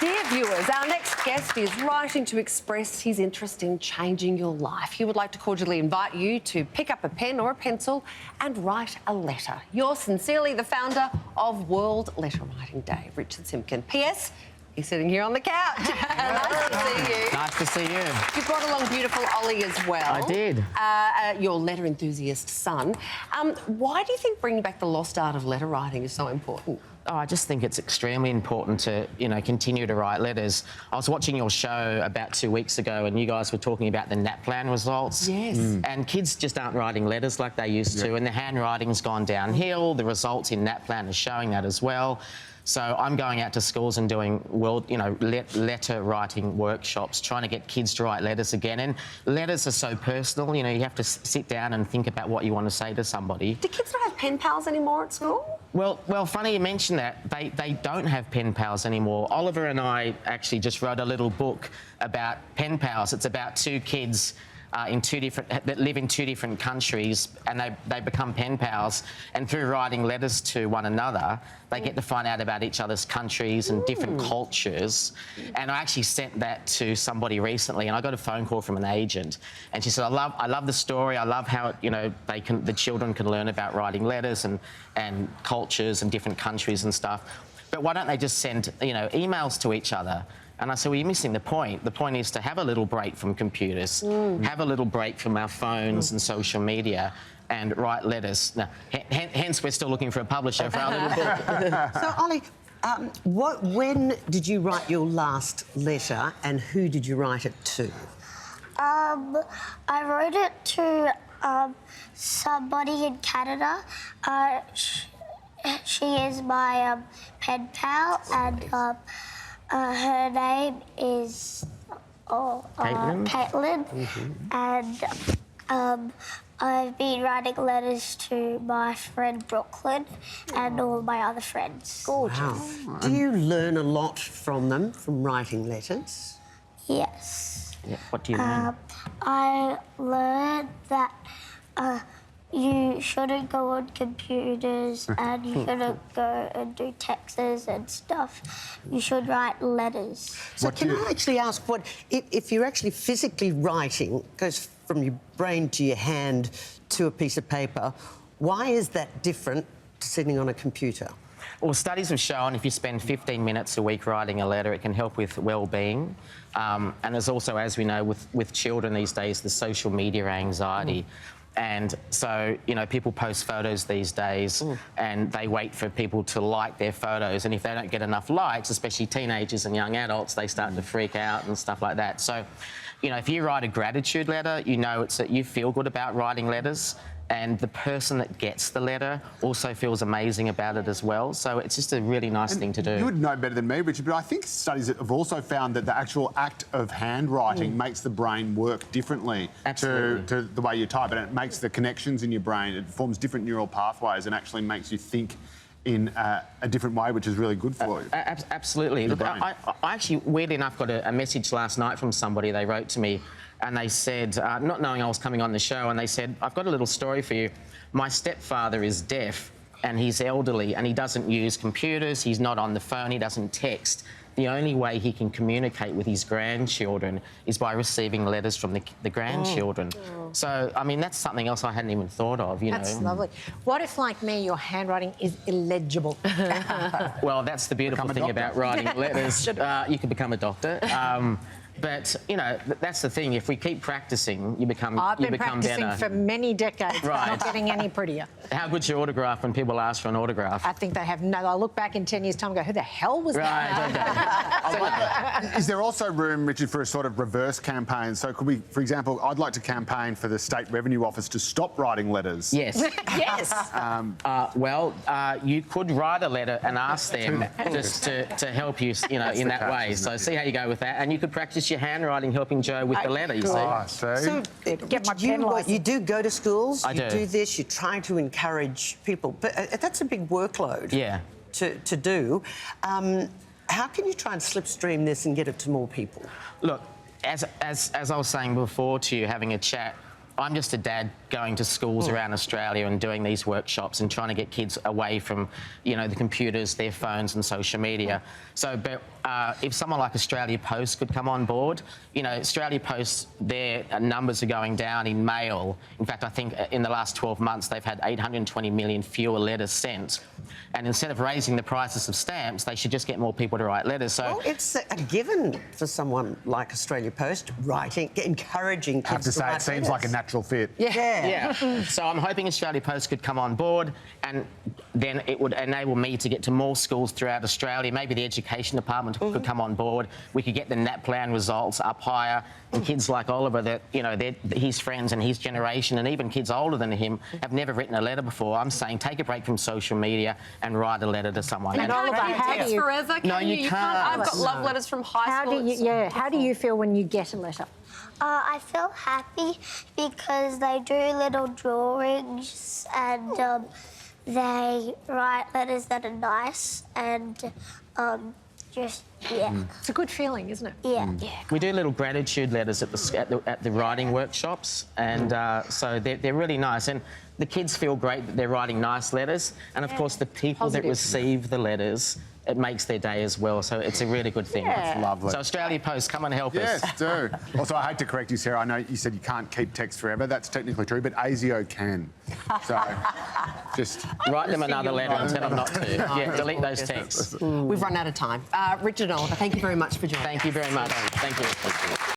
Dear viewers, our next guest is writing to express his interest in changing your life. He would like to cordially invite you to pick up a pen or a pencil and write a letter. Yours sincerely, the founder of World Letter Writing Day, Richard Simpkin. P.S. He's sitting here on the couch. Nice to see you. Nice to see you. You brought along beautiful Ollie as well. I did. Your letter enthusiast son. Why do you think bringing back the lost art of letter writing is so important? Oh, I just think it's extremely important to, continue to write letters. I was watching your show about 2 weeks ago and you guys were talking about the NAPLAN results. Yes. And kids just aren't writing letters like they used to, and the handwriting's gone downhill. The results in NAPLAN are showing that as well. So I'm going out to schools and doing letter writing workshops, trying to get kids to write letters again. And letters are so personal, you have to sit down and think about what you want to say to somebody. Do kids not have pen pals anymore at school? Well, funny you mention that. They don't have pen pals anymore. Oliver and I actually just wrote a little book about pen pals. It's about two kids that live in two different countries, and they become pen pals, and through writing letters to one another they get to find out about each other's countries and different cultures. And I actually sent that to somebody recently, and I got a phone call from an agent, and she said, I love the story, I love how the children can learn about writing letters and cultures and different countries and stuff, but why don't they just send emails to each other? And I said, well, you're missing the point. The point is to have a little break from computers, have a little break from our phones and social media, and write letters. Now, hence, we're still looking for a publisher for our little book. So, Ollie, when did you write your last letter, and who did you write it to? I wrote it to somebody in Canada. She is my pen pal, and her name is Caitlin. And I've been writing letters to my friend Brooklyn and all my other friends. Gorgeous. Wow. Do you learn a lot from them, from writing letters? Yes. Yeah, what do you learn? I learned that you shouldn't go on computers and you shouldn't go and do texts and stuff. You should write letters. So can I actually ask, if you're actually physically writing, goes from your brain to your hand to a piece of paper, why is that different to sitting on a computer? Well, studies have shown if you spend 15 minutes a week writing a letter, it can help with well-being. And there's also, as we know, with children these days, the social media anxiety. And so, people post photos these days and they wait for people to like their photos. And if they don't get enough likes, especially teenagers and young adults, they start to freak out and stuff like that. So, if you write a gratitude letter, it's that you feel good about writing letters, and the person that gets the letter also feels amazing about it as well. So it's just a really nice thing to do. You would know better than me, Richard, but I think studies have also found that the actual act of handwriting makes the brain work differently to the way you type, and it makes the connections in your brain. It forms different neural pathways and actually makes you think in a different way, which is really good for you. Absolutely. Look, I actually, weirdly enough, got a message last night from somebody. They wrote to me and they said, not knowing I was coming on the show, and they said, I've got a little story for you. My stepfather is deaf and he's elderly and he doesn't use computers, he's not on the phone, he doesn't text. The only way he can communicate with his grandchildren is by receiving letters from the grandchildren. So, I mean, that's something else I hadn't even thought of, That's lovely. What if, like me, your handwriting is illegible? Well, that's the beautiful thing about writing letters. You could become a doctor. But, that's the thing. If we keep practising, you become better. I've been practising for many decades, right. Not getting any prettier. How good's your autograph when people ask for an autograph? I think they have no... I'll look back in 10 years' time and go, who the hell was that? Okay. Is there also room, Richard, for a sort of reverse campaign? So could we, for example, I'd like to campaign for the State Revenue Office to stop writing letters. Yes. Yes. You could write a letter and ask them just to help you, in that way. So see how you go with that. And you could practice your handwriting helping Joe with the letter, you see. So, Get my pen license. You do go to schools, you do. do this, you try to encourage people, but that's a big workload to do. How can you try and slipstream this and get it to more people? Look, as I was saying before to you, having a chat, I'm just a dad going to schools around Australia and doing these workshops and trying to get kids away from, you know, the computers, their phones and social media. So, but if someone like Australia Post could come on board, you know, Australia Post, their numbers are going down in mail. In fact, I think in the last 12 months, they've had 820 million fewer letters sent. And instead of raising the prices of stamps, they should just get more people to write letters. So Well, it's a given for someone like Australia Post, writing, encouraging kids I have to say, write it seems like a letters. natural fit. yeah. So I'm hoping Australia Post could come on board, and then it would enable me to get to more schools throughout Australia. Maybe the education department could come on board. We could get the NAPLAN results up higher, and kids like Oliver, that, you know, his friends and his generation, and even kids older than him, have never written a letter before. I'm saying take a break from social media and write a letter to someone. You Oliver, can't how text do you- forever, can No, you can't. I've got love letters from high How school. do you, how do you feel when you get a letter? I feel happy because they do little drawings and they write letters that are nice and just, yeah. It's a good feeling, isn't it? Yeah. We do little gratitude letters at the writing workshops, and so they're really nice. And the kids feel great that they're writing nice letters, and of course the people that Positive. receive the letters, it makes their day as well. So it's a really good thing. Yeah. Lovely. So Australia Post, come and help us. Yes, do. Also, I hate to correct you, Sarah. I know you said you can't keep text forever. That's technically true, but ASIO can. So just... Write them another letter and tell them not to. Yeah, delete those texts. We've run out of time. Richard and Oliver, thank you very much for joining us. Thank you very much. Thank you.